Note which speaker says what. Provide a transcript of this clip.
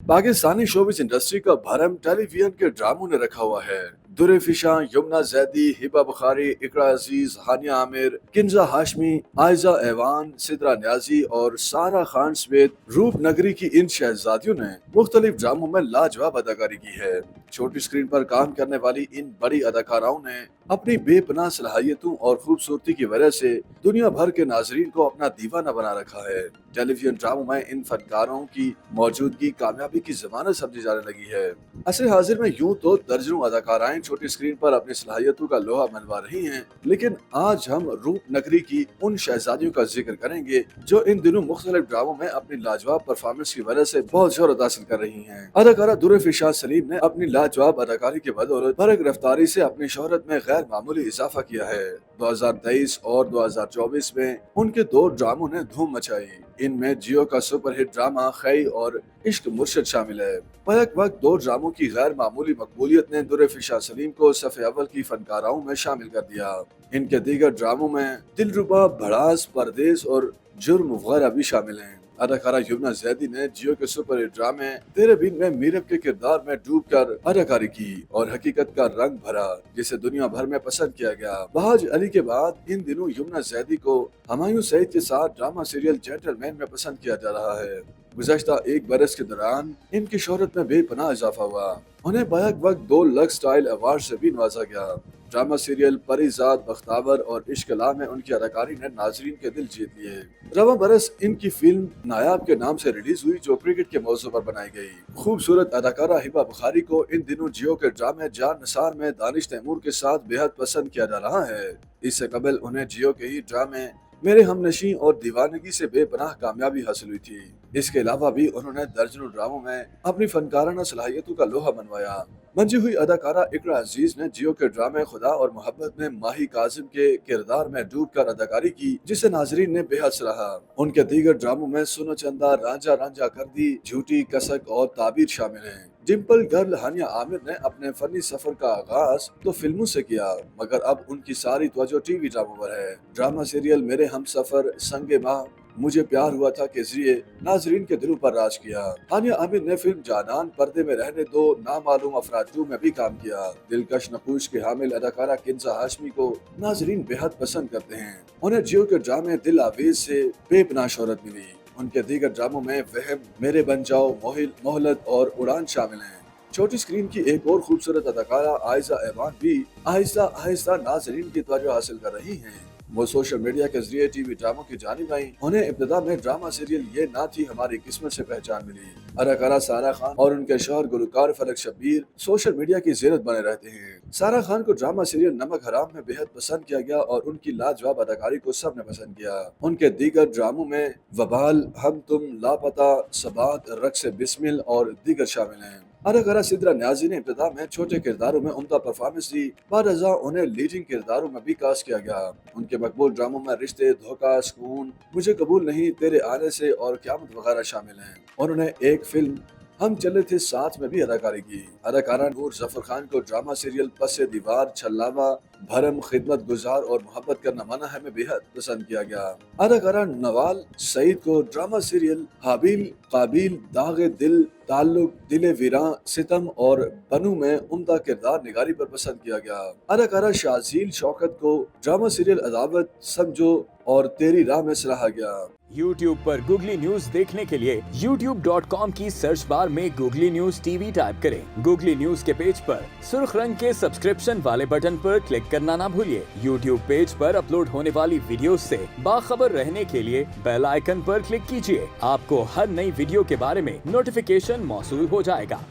Speaker 1: Pakistani showbiz industry का भरम television के ड्रामों ने रखा हुआ है। दुरे फिशा, यमुना जैदी, हिबा बुखारी, इकरा अजीज, हानिया आमिर, किंजा हाशमी, आयजा ऐवान, सिद्रा न्याजी और सारा खान समेत रूप नगरी की इन शहजादियों ने मुख्तलिफ ड्रामों में लाजवाब अदाकारी की है। छोटी स्क्रीन पर काम करने वाली इन बड़ी अदाकाराओं ने अपनी बेपनाह सलाहियतों और खूबसूरती की वजह से दुनिया भर के नाजरीन को अपना दीवाना बना रखा है। टेलीविजन ड्रामों में इन फनकारों की मौजूदगी कामयाबी की जमानत समझी जाने लगी है। असर हाजिर में यूं तो दर्जनों अदाकाराएं छोटी स्क्रीन पर अपनी सलाहियतों का लोहा मनवा रही हैं, लेकिन आज हम रूप नगरी की उन शहजादियों का जिक्र करेंगे जो इन दिनों मुख्तलिफ ड्रामों में अपनी लाजवाब परफॉर्मेंस की वजह से बहुत शोहरत हासिल कर रही हैं। अदाकारा दुरे फिशा सलीम ने अपनी लाजवाब अदाकारी की बदौलत भरक रफ्तारी से अपनी शोहरत में गैर मामूली इजाफा किया है। 2023 और 2024 में उनके दो ड्रामों ने धूम मचाई। इनमें जियो का सुपरहिट ड्रामा खई और इश्क मुर्शद शामिल है। बैक वक्त दो ड्रामों की गैर मामूली मकबूलियत ने दुरे फिशा सलीम को सफ़े अव्वल की फनकाराओं में शामिल कर दिया। इनके दीगर ड्रामों में दिलरुबा, भड़ास, परदेस और जुर्म वगैरह भी शामिल हैं। अदाकारा यमुना जैदी ने जियो के सुपर हिट ड्रामे तेरे बिन में मीरब के किरदार में डूबकर अदाकारी की और हकीकत का रंग भरा, जिसे दुनिया भर में पसंद किया गया। बहाज अली के बाद इन दिनों यमुना जैदी को हुमायूं सईद के साथ ड्रामा सीरियल जेंटलमैन में पसंद किया जा रहा है। गुज़श्ता एक बरस के दौरान इनकी शोहरत में बेपनाह इजाफा हुआ। उन्हें बैक वक्त 2 लक्स स्टाइल अवार्ड से भी नवाजा गया। ड्रामा सीरियल परिजात, बख्तावर और इश्क-ए-ला में उनकी अदाकारी ने नाजरीन के दिल जीत लिए। रवां बरस इनकी फिल्म नायाब के नाम से रिलीज हुई, जो क्रिकेट के मौजू पर बनाई गई। खूबसूरत अदाकारा हिबा बुखारी को इन दिनों जियो के ड्रामे जान निसार में दानिश तैमूर के साथ बेहद पसंद किया जा रहा है। इससे कबल उन्हें जियो के ही ड्रामे मेरे हमनशी और दीवानगी से बेपनाह कामयाबी हासिल हुई थी। इसके अलावा भी उन्होंने दर्जनों ड्रामों में अपनी फनकाराना सलाहियतों का लोहा मनवाया। मंजी हुई अदाकारा इकरा अजीज ने जियो के ड्रामे खुदा और मोहब्बत में माही काजिम के किरदार में डूबकर अदाकारी की, जिसे नाजरीन ने बेहद सराहा। उनके दीगर ड्रामों में सुनो चंदा, रांझा रांझा कर दी, झूठी, कसक और ताबीर शामिल हैं। डिम्पल गर्ल हानिया आमिर ने अपने फनी सफर का आगाज तो फिल्मों से किया, मगर अब उनकी सारी तवज्जो टीवी ड्रामों पर है। ड्रामा सीरियल मेरे हमसफर, संगे माह, मुझे प्यार हुआ था के जरिए नाजरीन के दिलों पर राज किया। हानिया आमिर ने फिल्म जानान, पर्दे में रहने दो, नामालूम अफराद 2 में भी काम किया। दिलकश नकूश के हामिल अदाकारा किंजा हाशमी को नाजरीन बेहद पसंद करते हैं। उन्हें जियो के ड्रामे दिल आवेज से बेपनाह शोहरत मिली। उनके दीगर ड्रामों में वहम, मेरे बन जाओ, मोहलत और उड़ान शामिल हैं। छोटी स्क्रीन की एक और खूबसूरत अदाकारा आयजा ऐवान भी आहिस्ता आहिस्ता नाजरीन की तवज्जो हासिल कर रही हैं। वो सोशल मीडिया के जरिए टीवी ड्रामों की जानिब आई। उन्हें इब्तिदा में ड्रामा सीरियल ये ना थी हमारी किस्मत से पहचान मिली। अदाकारा सारा खान और उनके शौहर गुलकार फलक शब्बीर सोशल मीडिया की ज़ीनत बने रहते हैं। सारा खान को ड्रामा सीरियल नमक हराम में बेहद पसंद किया गया और उनकी लाजवाब अदाकारी को सबने पसंद किया। उनके दीगर ड्रामों में वबाल, हम तुम, लापता, सबात, रक्स बिस्मिल और दीगर शामिल हैं। अदाकारा सिद्रा न्याजी ने इब्तिदा में छोटे किरदारों में उम्दा परफॉर्मेंस दी। बाद अज़ा उन्हें लीडिंग किरदारों में भी कास्ट किया गया। उनके मकबूल ड्रामों में रिश्ते, धोखा, सुकून, मुझे कबूल नहीं, तेरे आने से और क़यामत वगैरह शामिल हैं। उन्होंने एक फिल्म हम चले थे साथ में भी अदाकारी की। अदाकारा नूर जफर खान को ड्रामा सीरियल पसे दीवार, छल्लावा, भरम, खिदमत गुजार और मोहब्बत करना मना है में बेहद पसंद किया गया। अदाकारा नवाल सईद को ड्रामा सीरियल हाबिल, काबिल, दागे दिल, ताल्लुक, दिले वीरां, सितम और बनू में उम्दा किरदार निगारी पर पसंद किया गया। अदाकारा शाजील शौकत को ड्रामा सीरियल अदावत, समझो और तेरी राह में सराहा गया।
Speaker 2: YouTube पर गूगली न्यूज देखने के लिए youtube.com की सर्च बार में गूगली न्यूज टीवी टाइप करें। गूगली न्यूज के पेज पर सुर्ख रंग के सब्सक्रिप्शन वाले बटन पर क्लिक करना ना भूलिए। YouTube पेज पर अपलोड होने वाली वीडियोस से बाखबर रहने के लिए बेल आइकन पर क्लिक कीजिए। आपको हर नई वीडियो के बारे में नोटिफिकेशन मौसूल हो जाएगा।